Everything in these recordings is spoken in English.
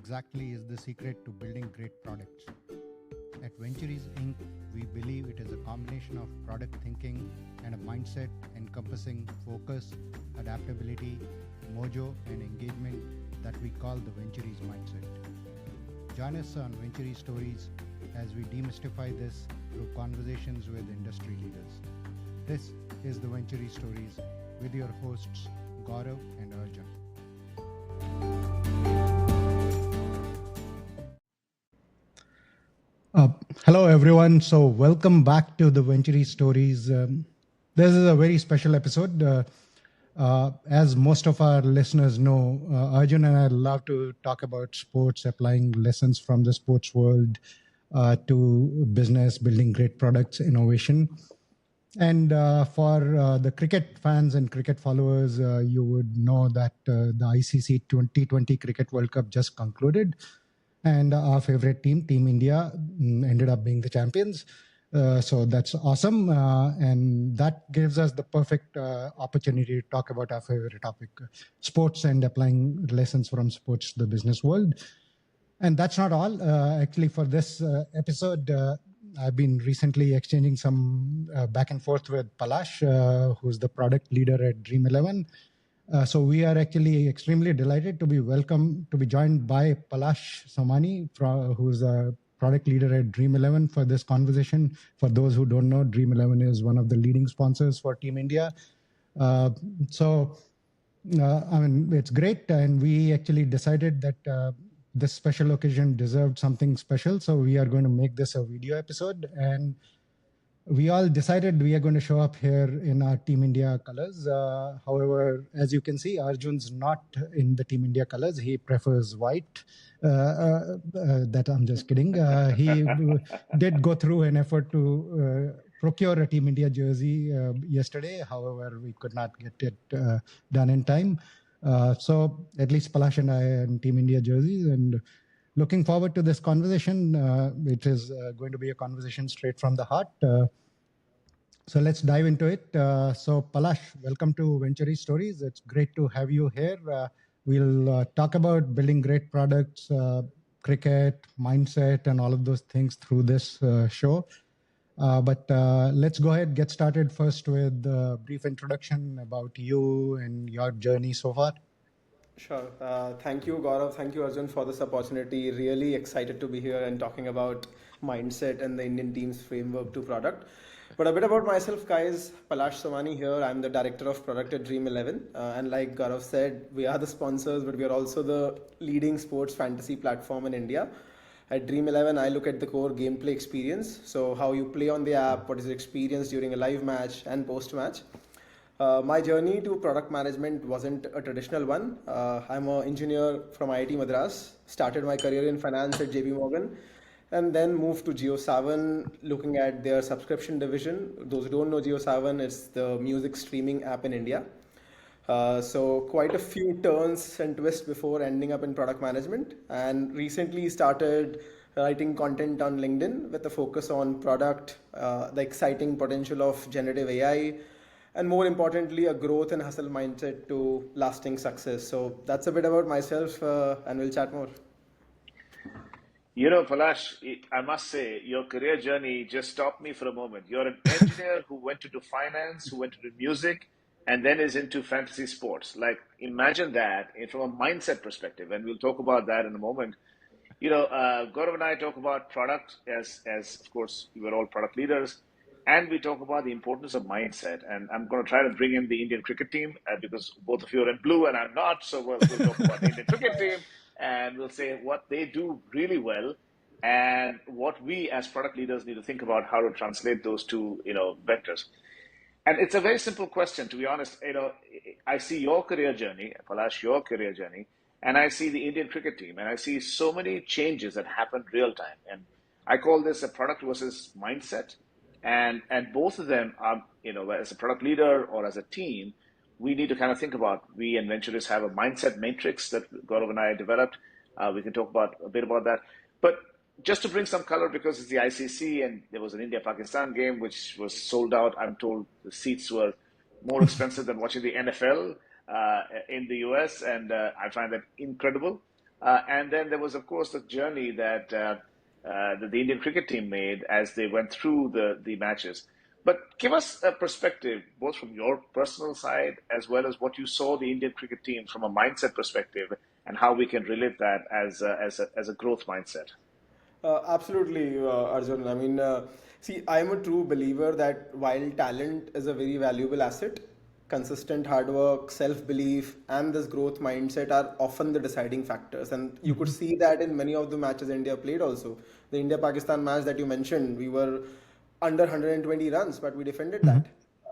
exactly is the secret to building great products? At Venturies Inc., we believe it is a combination of product thinking and a mindset encompassing focus, adaptability, mojo, and engagement that we call the Venturies mindset. Join us on Venturies Stories as we demystify this through conversations with industry leaders. This is the Venturies Stories with your hosts Gaurav and Arjun. Hello, everyone. So, welcome back to the Ventury Stories. This is a very special episode. As most of our listeners know, Arjun and I love to talk about sports, applying lessons from the sports world to business, building great products, innovation. And for the cricket fans and cricket followers, you would know that the ICC T20 Cricket World Cup just concluded. And our favorite team, Team India, ended up being the champions. So that's awesome. And that gives us the perfect opportunity to talk about our favorite topic, sports and applying lessons from sports to the business world. And that's not all. Actually, for this episode, I've been recently exchanging some back and forth with Palash, who's the product leader at Dream11. So we are actually extremely delighted to be joined by Palash Somani, who's a product leader at Dream11 for this conversation. For those who don't know, Dream11 is one of the leading sponsors for Team India. It's great. And we actually decided that this special occasion deserved something special. So we are going to make this a video episode. And we all decided we are going to show up here in our Team India colors. However, as you can see, Arjun's not in the Team India colors. He prefers white. That I'm just kidding. He did go through an effort to procure a Team India jersey yesterday. However, we could not get it done in time. So at least Palash and I are in Team India jerseys, and looking forward to this conversation. It is going to be a conversation straight from the heart. So let's dive into it. So Palash, welcome to Ventury Stories. It's great to have you here. We'll talk about building great products, cricket, mindset, and all of those things through this show. But let's go ahead, get started first with a brief introduction about you and your journey so far. Sure. Thank you, Gaurav. Thank you, Arjun, for this opportunity. Really excited to be here and talking about mindset and the Indian team's framework to product. But a bit about myself, guys. Palash Somani here. I'm the director of product at Dream11. And like Gaurav said, we are the sponsors, but we are also the leading sports fantasy platform in India. At Dream11, I look at the core gameplay experience. So, how you play on the app, what is the experience during a live match and post match. My journey to product management wasn't a traditional one. I'm an engineer from IIT Madras, started my career in finance at JP Morgan, and then moved to JioSaavn looking at their subscription division. Those who don't know JioSaavn, it's the music streaming app in India. So quite a few turns and twists before ending up in product management, and recently started writing content on LinkedIn with a focus on product, the exciting potential of generative AI, and more importantly, a growth and hustle mindset to lasting success. So that's a bit about myself, and we'll chat more. Palash, I must say, your career journey just stopped me for a moment. You're an engineer who went into finance, who went into music, and then is into fantasy sports. Like, imagine that from a mindset perspective, and we'll talk about that in a moment. Gaurav and I talk about product as of course, we're all product leaders, and we talk about the importance of mindset. And I'm going to try to bring in the Indian cricket team because both of you are in blue and I'm not. So we'll talk about the Indian cricket team and we'll say what they do really well and what we as product leaders need to think about how to translate those two, vectors. And it's a very simple question, to be honest. I see your career journey, Palash, your career journey, and I see the Indian cricket team, and I see so many changes that happen real time. And I call this a product versus mindset. And both of them are, as a product leader or as a team, we need to kind of think about. We and Venturists have a mindset matrix that Gaurav and I developed. We can talk about a bit about that. But just to bring some color, because it's the ICC and there was an India-Pakistan game which was sold out. I'm told the seats were more expensive than watching the NFL in the US, and I find that incredible. And then there was, of course, the journey that the Indian cricket team made as they went through the matches. But give us a perspective, both from your personal side as well as what you saw the Indian cricket team from a mindset perspective, and how we can relate that as a growth mindset. Absolutely, Arjun. I mean, see, I'm a true believer that while talent is a very valuable asset, consistent hard work, self belief, and this growth mindset are often the deciding factors. And you could see that in many of the matches India played also. The India Pakistan match that you mentioned, we were under 120 runs, but we defended Mm-hmm. that.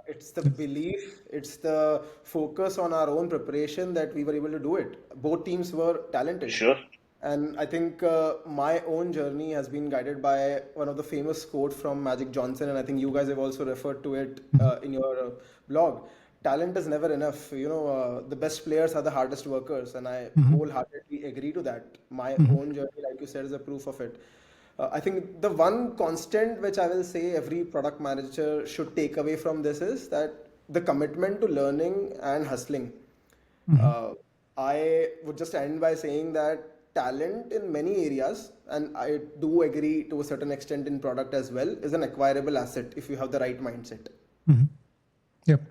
It's the belief, it's the focus on our own preparation that we were able to do it. Both teams were talented. Sure. And I think my own journey has been guided by one of the famous quotes from Magic Johnson, and I think you guys have also referred to it in your blog. Talent is never enough. The best players are the hardest workers, and I Mm-hmm. wholeheartedly agree to that. My Mm-hmm. own journey, like you said, is a proof of it. I think the one constant which I will say every product manager should take away from this is that the commitment to learning and hustling. Mm-hmm. Uh, I would just end by saying that talent in many areas, and I do agree to a certain extent in product as well, is an acquirable asset if you have the right mindset. Mm-hmm. Yep,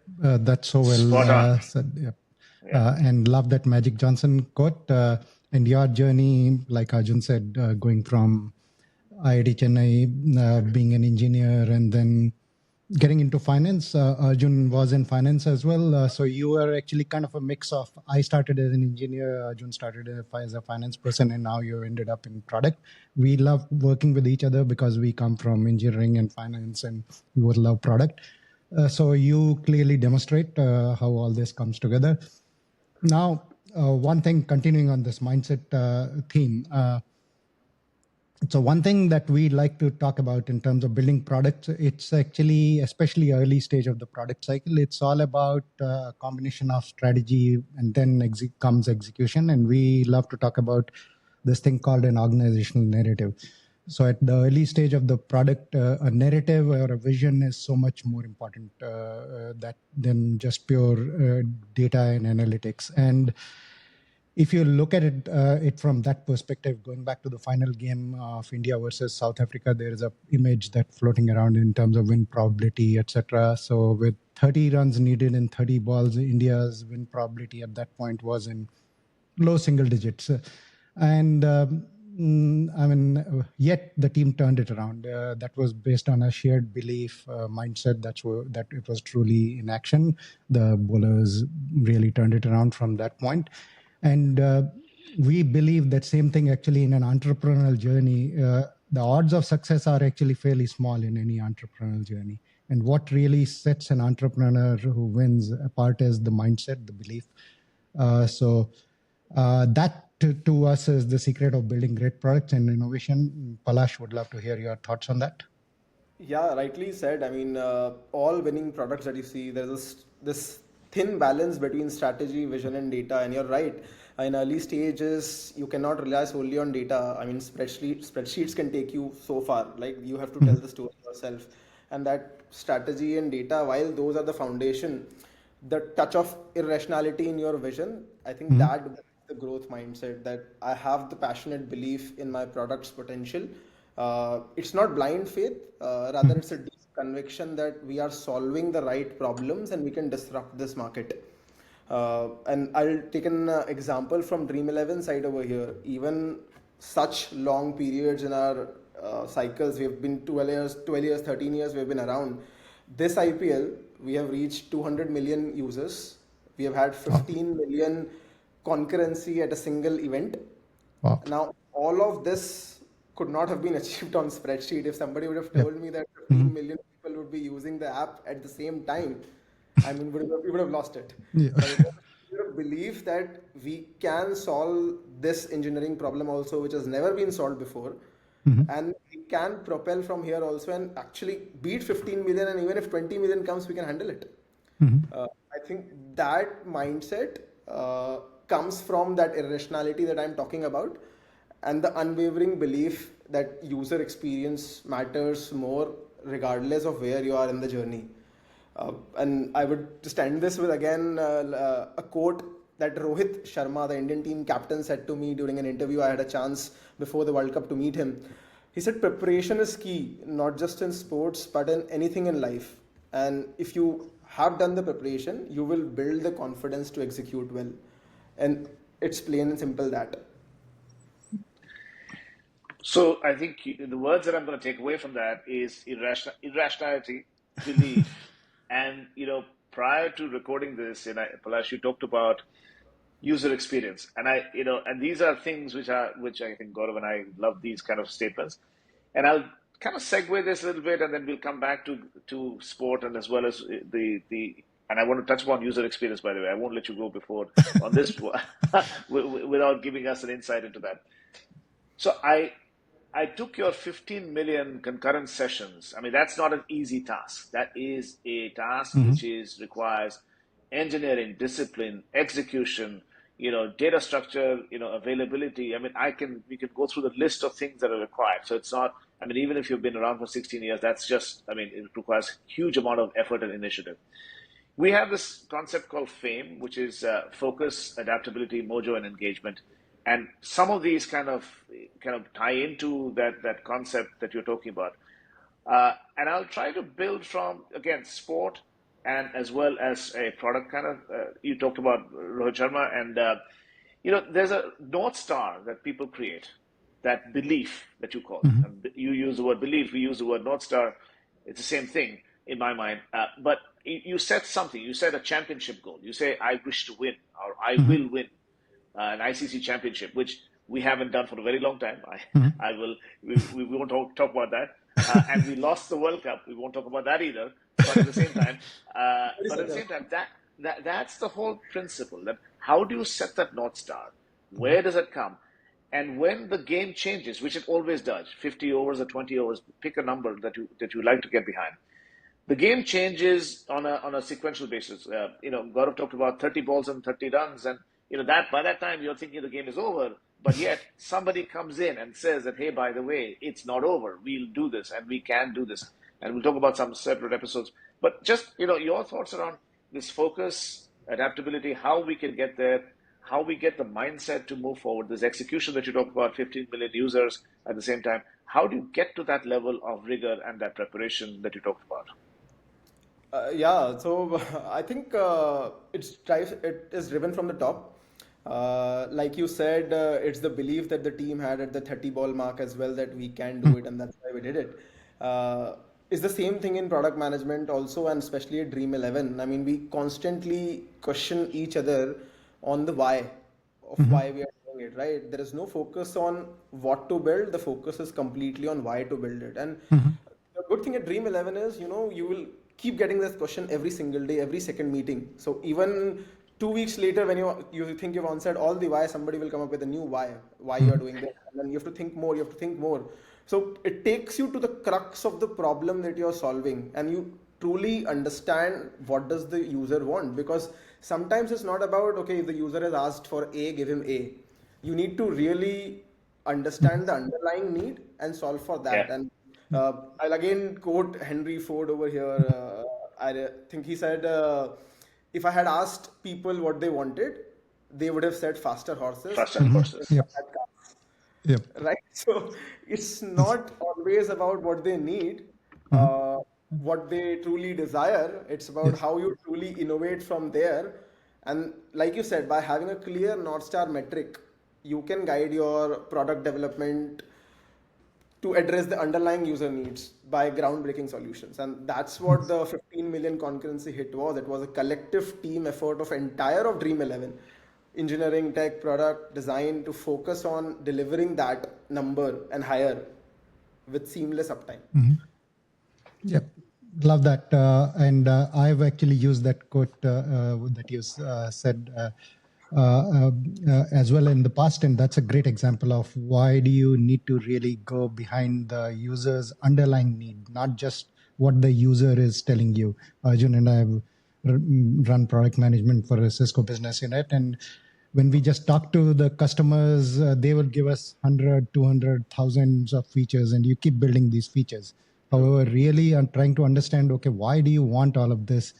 that's so well Spot on. said. Yep. Yeah. And love that Magic Johnson quote. And your journey, like Arjun said, going from IIT Chennai, being an engineer, and then getting into finance. Arjun was in finance as well. So you were actually kind of a mix of, I started as an engineer, Arjun started as a finance person, and now you ended up in product. We love working with each other because we come from engineering and finance, and we would love product. So you clearly demonstrate how all this comes together. Now, one thing, continuing on this mindset theme. So one thing that we like to talk about in terms of building products, it's actually, especially early stage of the product cycle, it's all about a combination of strategy and then comes execution. And we love to talk about this thing called an organizational narrative. So at the early stage of the product, a narrative or a vision is so much more important that than just pure data and analytics. And if you look at it from that perspective, going back to the final game of India versus South Africa, there is a image that floating around in terms of win probability, etc. So with 30 runs needed in 30 balls, India's win probability at that point was in low single digits. And yet the team turned it around. That was based on a shared belief, mindset that it was truly in action. The bowlers really turned it around from that point. And we believe that same thing actually in an entrepreneurial journey. The odds of success are actually fairly small in any entrepreneurial journey. And what really sets an entrepreneur who wins apart is the mindset, the belief. That to us is the secret of building great products and innovation. Palash, would love to hear your thoughts on that. Yeah, rightly said. I mean, all winning products that you see, there's this thin balance between strategy, vision, and data. And you're right. In early stages, you cannot rely solely on data. I mean, spreadsheets can take you so far. Like you have to tell the story yourself. And that strategy and data, while those are the foundation, the touch of irrationality in your vision, I think Mm-hmm. that the growth mindset that I have the passionate belief in my product's potential. It's not blind faith, rather, it's a deep conviction that we are solving the right problems and we can disrupt this market. And I'll take an example from Dream 11 side over here. Even such long periods in our cycles, we have been 12 years, 13 years, we've been around. This IPL, we have reached 200 million users. We have had Wow. 15 million concurrency at a single event. Wow. Now, all of this could not have been achieved on spreadsheet. If somebody would have Yep. told me that Mm-hmm. 15 million people would be using the app at the same time, I mean, we would have lost it. Yeah. But it was a belief that we can solve this engineering problem also, which has never been solved before. Mm-hmm. And we can propel from here also and actually beat 15 million. And even if 20 million comes, we can handle it. Mm-hmm. I think that mindset comes from that irrationality that I'm talking about and the unwavering belief that user experience matters more regardless of where you are in the journey. And I would just end this with again a quote that Rohit Sharma, the Indian team captain, said to me during an interview. I had a chance before the World Cup to meet him. He said preparation is key, not just in sports, but in anything in life. And if you have done the preparation, you will build the confidence to execute well. And it's plain and simple that. So I think the words that I'm going to take away from that is irrationality, belief, and prior to recording this, Palash, you talked about user experience, and and these are things which I think Gaurav and I love these kind of statements, and I'll kind of segue this a little bit, and then we'll come back to sport and as well as the. And I want to touch upon user experience, by the way. I won't let you go before on this without giving us an insight into that. So I took your 15 million concurrent sessions. I mean, that's not an easy task. That is a task which requires engineering, discipline, execution, data structure, availability. I mean, we can go through the list of things that are required. So it's not, I mean, even if you've been around for 16 years, that's just, I mean, it requires huge amount of effort and initiative. We have this concept called FAME, which is focus, adaptability, mojo, and engagement. And some of these kind of tie into that concept that you're talking about. And I'll try to build from, again, sport and as well as a product kind of, you talked about Rohit Sharma, and, there's a North Star that people create, that belief that you call it. You use the word belief, we use the word North Star. It's the same thing in my mind. But you set something, you set a championship goal. You say, I wish to win, or I will win an ICC championship, which we haven't done for a very long time. We won't talk about that. And we lost the World Cup. We won't talk about that either. But at the same time, that's the whole principle. That how do you set that North Star? Where does it come? And when the game changes, which it always does, 50 overs or 20 overs, pick a number that you like to get behind. The game changes on a sequential basis. Gaurav talked about 30 balls and 30 runs, and that by that time you're thinking the game is over, but yet somebody comes in and says that, hey, by the way, it's not over. We'll do this and we can do this. And we'll talk about some separate episodes. But just, your thoughts around this focus, adaptability, how we can get there, how we get the mindset to move forward, this execution that you talked about, 15 million users at the same time. How do you get to that level of rigor and that preparation that you talked about? So I think it is driven from the top. Like you said, it's the belief that the team had at the 30 ball mark as well that we can do it, and that's why we did it. It's the same thing in product management also, and especially at Dream 11. I mean, we constantly question each other on the why of why we are doing it, right? There is no focus on what to build. The focus is completely on why to build it. And the good thing at Dream 11 is, you will keep getting this question every single day, every second meeting. So even 2 weeks later, when you think you've answered all the why, somebody will come up with a new why you are doing this. And then you have to think more, So it takes you to the crux of the problem that you're solving, and you truly understand what does the user want. Because sometimes it's not about, okay, if the user has asked for A, give him A. You need to really understand the underlying need and solve for that. Yeah. And I'll again quote Henry Ford over here. I think he said, if I had asked people what they wanted, they would have said faster horses. Faster horses. Yep. Right? So it's not always about what they need, what they truly desire. It's about how you truly innovate from there. And like you said, by having a clear North Star metric, you can guide your product development to address the underlying user needs by groundbreaking solutions. And that's what the 15 million concurrency hit was. It was a collective team effort of Dream 11, engineering, tech, product, design, to focus on delivering that number and higher with seamless uptime. Yep. Love that. And I've actually used that quote that you said as well in the past. And that's a great example of why do you need to really go behind the user's underlying need, not just what the user is telling you. Arjun and I have run product management for a Cisco business unit. And when we just talk to the customers, they will give us 100, 200, thousands of features, and you keep building these features. However, really, I'm trying to understand, okay, why do you want all of this?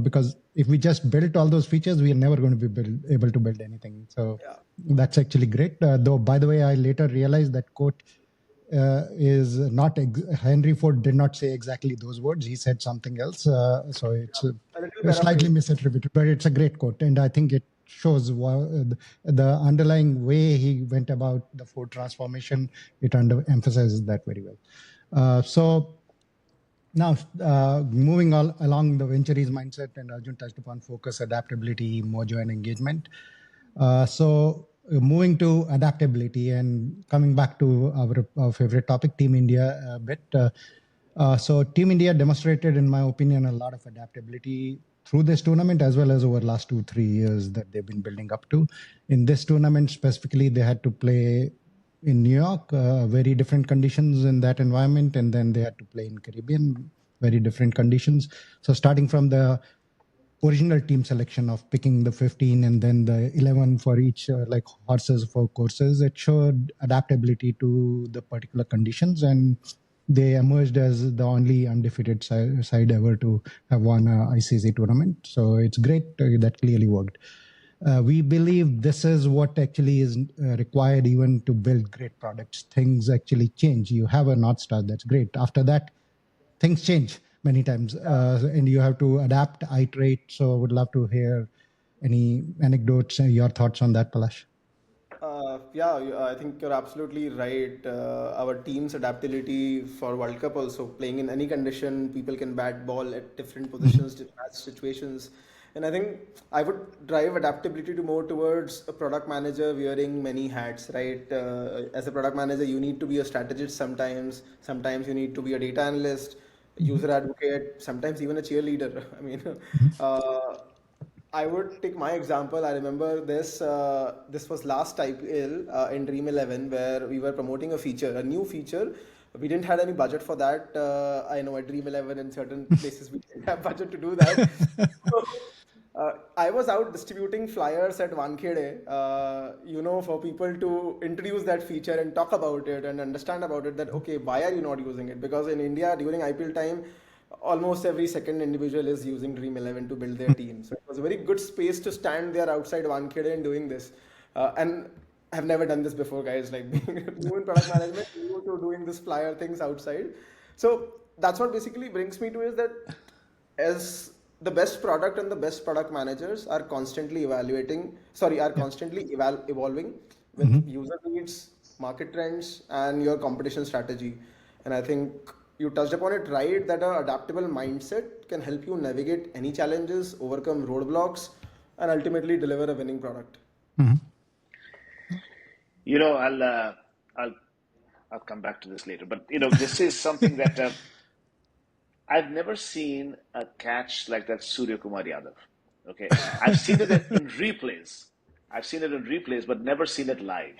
because if we just built all those features, we are never going to be able to build anything. So Yeah. that's actually great. Though, by the way, I later realized that quote is not Henry Ford did not say exactly those words. He said something else. So it's A little slightly paraphrase. misattributed, but it's a great quote, and I think it shows the underlying way he went about the Ford transformation. It emphasizes that very well. So now, moving along the venture's mindset, and Arjun touched upon focus, adaptability, mojo, and engagement. Moving to adaptability and coming back to our favorite topic, Team India a bit. So Team India demonstrated, in my opinion, a lot of adaptability through this tournament as well as over the last 2-3 years that they've been building up to. In this tournament specifically, they had to play in New York, very different conditions in that environment, and then they had to play in Caribbean, very different conditions. So starting from the original team selection of picking the 15 and then the 11 for each, like horses for courses, it showed adaptability to the particular conditions, and they emerged as the only undefeated side ever to have won a ICC tournament. So it's great that clearly worked. We believe this is what actually is required even to build great products. Things actually change. You have a North Star, that's great. After that, things change many times, and you have to adapt, iterate. So I would love to hear any anecdotes, your thoughts on that, Palash. I think you're absolutely right. Our team's adaptability for World Cup also playing in any condition, people can bat ball at different positions, different situations, and I think I would drive adaptability to more towards a product manager wearing many hats, right? As a product manager, you need to be a strategist sometimes. Sometimes you need to be a data analyst, Mhm. user advocate, sometimes even a cheerleader. I mean, Mhm. uh, I would take my example. I remember this. This was last IPL in Dream 11 where we were promoting a feature, a new feature. We didn't have any budget for that. I know at Dream 11 in certain places we didn't have budget to do that. So, I was out distributing flyers at Wankhede, for people to introduce that feature and talk about it and understand about it. That okay, why are you not using it? Because in India during IPL time, almost every second individual is using Dream 11 to build their team. So it was a very good space to stand there outside Wankhede and doing this. And I've never done this before, guys. Like being new in product management, new to doing this flyer things outside. So that's what basically brings me to is that as the best product and the best product managers are constantly Yeah. constantly evolving with Mhm. user needs, market trends, and your competition strategy. And I think you touched upon it right that a adaptable mindset can help you navigate any challenges, overcome roadblocks, and ultimately deliver a winning product. Mhm. You know, I'll I'll come back to this later, but this is something that I've never seen a catch like that Surya Kumar Yadav. Okay, I've seen it in replays. I've seen it in replays, but never seen it live.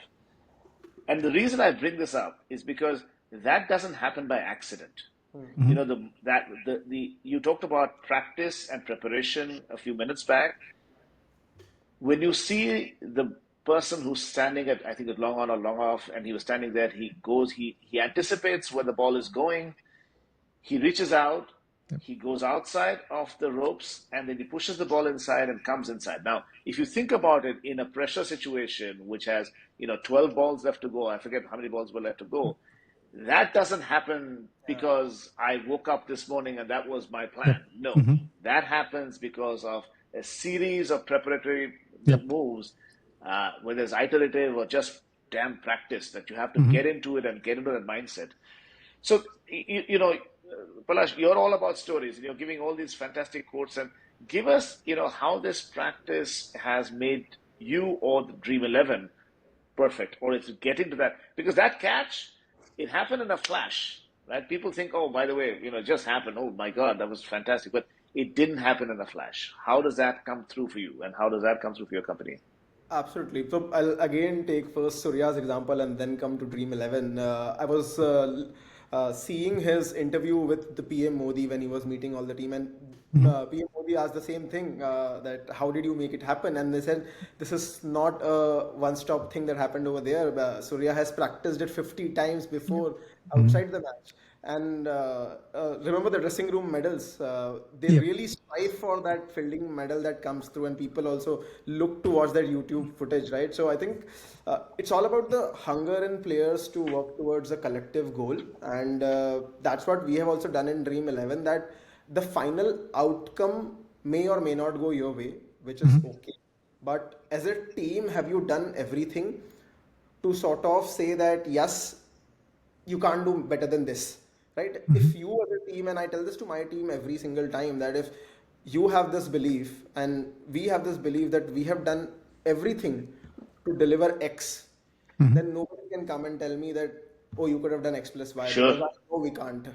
And the reason I bring this up is because that doesn't happen by accident. You Mhm. know, the you talked about practice and preparation a few minutes back. When you see the person who's standing at, I think, at long on or long off, and he was standing there, he anticipates where the ball is going, he reaches out, Yep. he goes outside of the ropes, and then he pushes the ball inside and comes inside. Now, if you think about it in a pressure situation, which has 12 balls left to go, I forget how many balls were left to go. That doesn't happen because I woke up this morning and that was my Yep. plan. No, Mhm. that happens because of a series of preparatory Yep. moves, whether it's iterative or just damn practice that you have to Mhm. get into it and get into that mindset. So, Palash, you're all about stories and you're giving all these fantastic quotes and give us, how this practice has made you or the Dream 11 perfect, or it's getting to that. Because that catch, it happened in a flash, right? People think, oh, by the way, it just happened. Oh my God, that was fantastic. But it didn't happen in a flash. How does that come through for you? And how does that come through for your company? Absolutely. So I'll again take first Surya's example and then come to Dream 11. I was seeing his interview with the PM Modi when he was meeting all the team, and Mhm. PM Modi asked the same thing that how did you make it happen? And they said this is not a one-stop thing that happened over there. Surya has practiced it 50 times Yep. before Mhm. outside the match. And remember the dressing room medals. They Yep. really strive for that fielding medal that comes through, and people also look to watch that YouTube footage, right? So I think it's all about the hunger in players to work towards a collective goal, and that's what we have also done in Dream 11. That the final outcome may or may not go your way, which is Mhm. okay. But as a team, have you done everything to sort of say that yes, you can't do better than this, right? Mhm. If you as a team, and I tell this to my team every single time, that if you have this belief and we have this belief that we have done everything to deliver X, Mhm. then nobody can come and tell me that, oh, you could have done X plus Y, Sure. because I know we can't.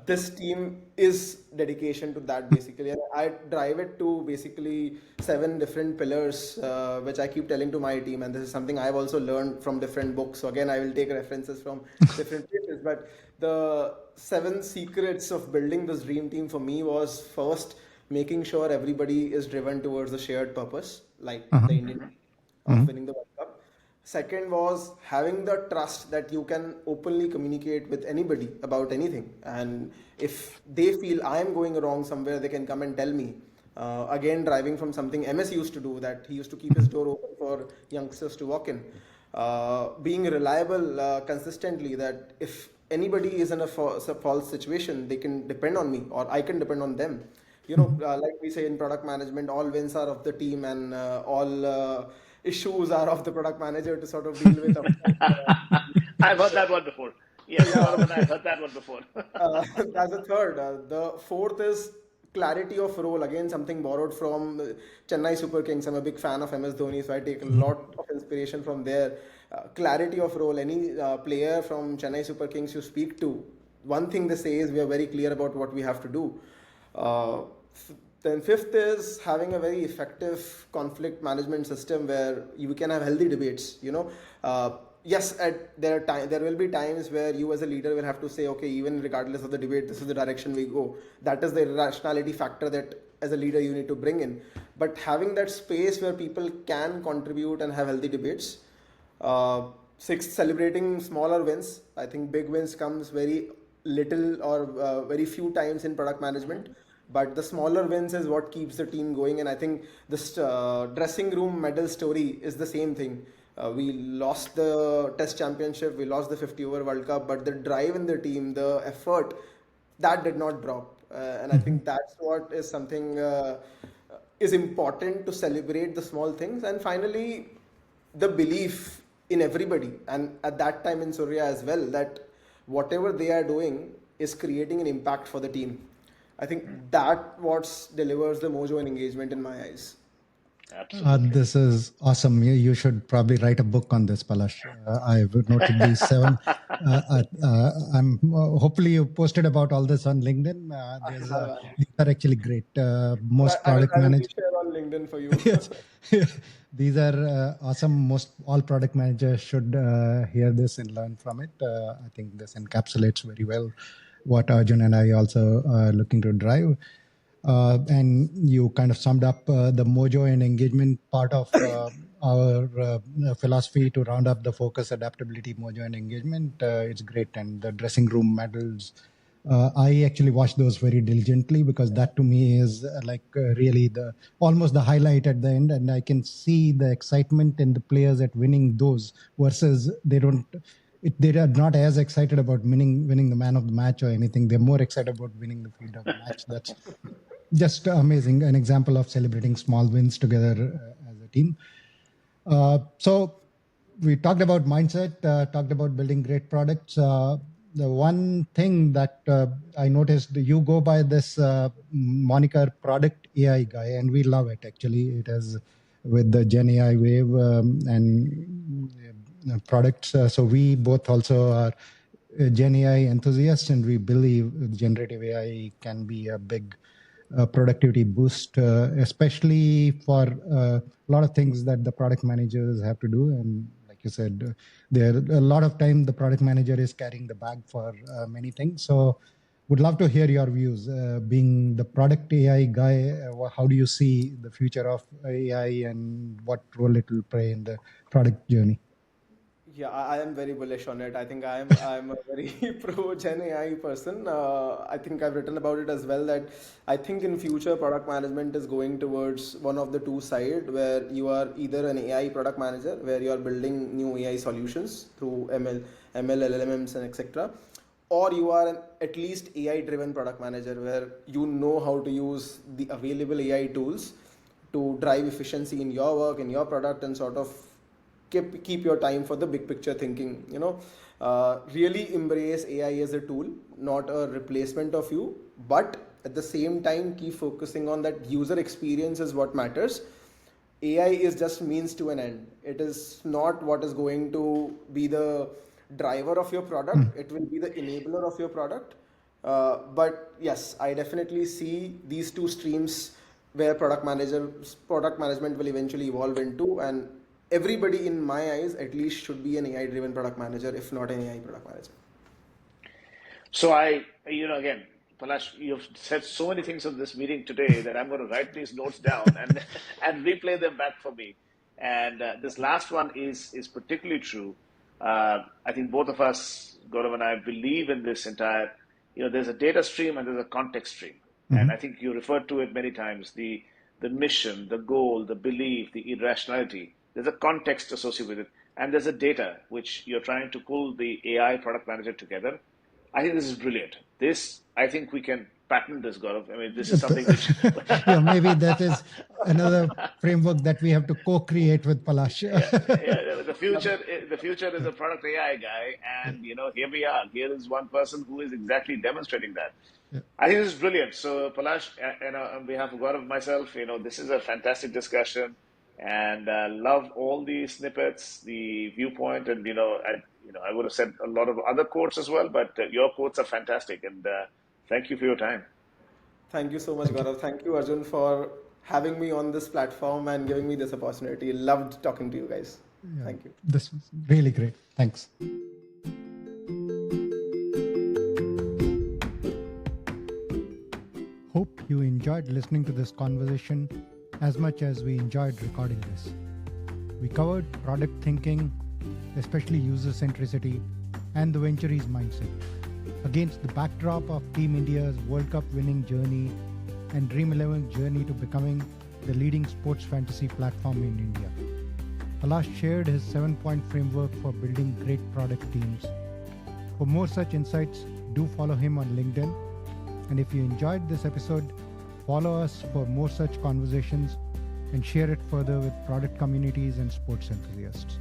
This team is dedication to that basically, and I drive it to basically seven different pillars, which I keep telling to my team, and this is something I've also learned from different books. So again, I will take references from different places, but the seven secrets of building this dream team for me was first making sure everybody is driven towards a shared purpose, like Uh-huh. the Indian team of Mhm. winning the World Cup. Second was having the trust that you can openly communicate with anybody about anything. And if they feel I am going wrong somewhere, they can come and tell me. Again, driving from something MS used to do, that he used to keep his door open for youngsters to walk in. Being reliable consistently, that if anybody is in a false situation, they can depend on me or I can depend on them. Mhm. Like we say in product management, all wins are of the team, and all issues are of the product manager to sort of deal with. Of course, I've heard that one before. Yes, yeah, Gaurav and I have heard that one before. that's the third. The fourth is clarity of role. Again, something borrowed from Chennai Super Kings. I'm a big fan of MS Dhoni, so I take a lot of inspiration from there. Clarity of role. Any player from Chennai Super Kings you speak to, one thing they say is we are very clear about what we have to do. Uh, then fifth is having a very effective conflict management system where you can have healthy debates. Yes, there will be times where you as a leader will have to say, okay, even regardless of the debate, this is the direction we go. That is the rationality factor that as a leader you need to bring in. But having that space where people can contribute and have healthy debates. Uh, Sixth, celebrating smaller wins. I think big wins comes very little or very few times in product management, but the smaller wins is what keeps the team going. And I think this dressing room medal story is the same thing. We lost the Test Championship, we lost the 50 over World Cup, but the drive in the team, the effort, that did not drop. And I Mhm. think that's what is something is important to celebrate the small things. And finally, the belief in everybody, and at that time in Surya as well, that whatever they are doing is creating an impact for the team. I think that what delivers the mojo and engagement in my eyes. Absolutely. This is awesome. You should probably write a book on this, Palash. I've noted these seven. I'm hopefully you posted about all this on LinkedIn. These are actually great. Most product I will managers. reshare on LinkedIn for you. Yes, these are awesome. Most all product managers should hear this and learn from it. I think this encapsulates very well what Arjun and I also are looking to drive. And you kind of summed up the mojo and engagement part of our philosophy to round up the focus, adaptability, mojo, and engagement. It's great. And the dressing room medals, I actually watch those very diligently because that to me is really the almost the highlight at the end, and I can see the excitement in the players at winning those versus they don't. They are not as excited about winning the man of the match or anything. They're more excited about winning the field of the match. That's just amazing. An example of celebrating small wins together as a team. So we talked about mindset, talked about building great products. The one thing that I noticed, you go by this moniker product AI guy, and we love it actually. It has with the Gen AI wave and products. So we both also are Gen AI enthusiasts, and we believe generative AI can be a big productivity boost, especially for a lot of things that the product managers have to do. And like you said, there a lot of time the product manager is carrying the bag for many things. So, would love to hear your views. Being the product AI guy, how do you see the future of AI and what role it will play in the product journey? Yeah, I am very bullish on it. I think I'm a very pro Gen AI person. I think I've written about it as well that I think in future product management is going towards one of the two side where you are either an AI product manager where you are building new AI solutions through LLMs and etc. Or you are at least AI driven product manager where you know how to use the available AI tools to drive efficiency in your work, in your product, and sort of keep your time for the big picture thinking. Really embrace AI as a tool, not a replacement of you, but at the same time keep focusing on that user experience is what matters. AI is just means to an end. It is not what is going to be the driver of your product. It will be the enabler of your product. But yes, I definitely see these two streams where product management will eventually evolve into, and everybody in my eyes at least should be an AI driven product manager, if not an AI product manager. So again, Palash, you've said so many things in this meeting today that I'm going to write these notes down and and replay them back for me. And this last one is particularly true. I think both of us, Gaurav and I, believe in this entire. There's a data stream and there's a context stream, and I think you referred to it many times. The mission, the goal, the belief, the irrationality. There's a context associated with it, and there's a data which you're trying to pull the AI product manager together. I think this is brilliant. I think we can patent this, Gaurav. I mean, this is something which. Yeah, maybe that is another framework that we have to co-create with Palash. Yeah, the future is a product AI guy, and here we are. Here is one person who is exactly demonstrating that. Yeah. I think this is brilliant. So, Palash, on behalf of Gaurav and myself, this is a fantastic discussion, and love all the snippets, the viewpoint, and I would have said a lot of other quotes as well, but your quotes are fantastic, and thank you for your time. Thank you so much, Gaurav. Thank you, Arjun, for having me on this platform and giving me this opportunity. Loved talking to you guys. Yeah, Thank you. this was really great. Thanks. Hope you enjoyed listening to this conversation as much as we enjoyed recording this. We covered product thinking, especially user centricity, and the Venturies mindset, against the backdrop of Team India's World Cup winning journey and Dream 11's journey to becoming the leading sports fantasy platform in India. Palash shared his 7-point framework for building great product teams. For more such insights, do follow him on LinkedIn. And if you enjoyed this episode, follow us for more such conversations and share it further with product communities and sports enthusiasts.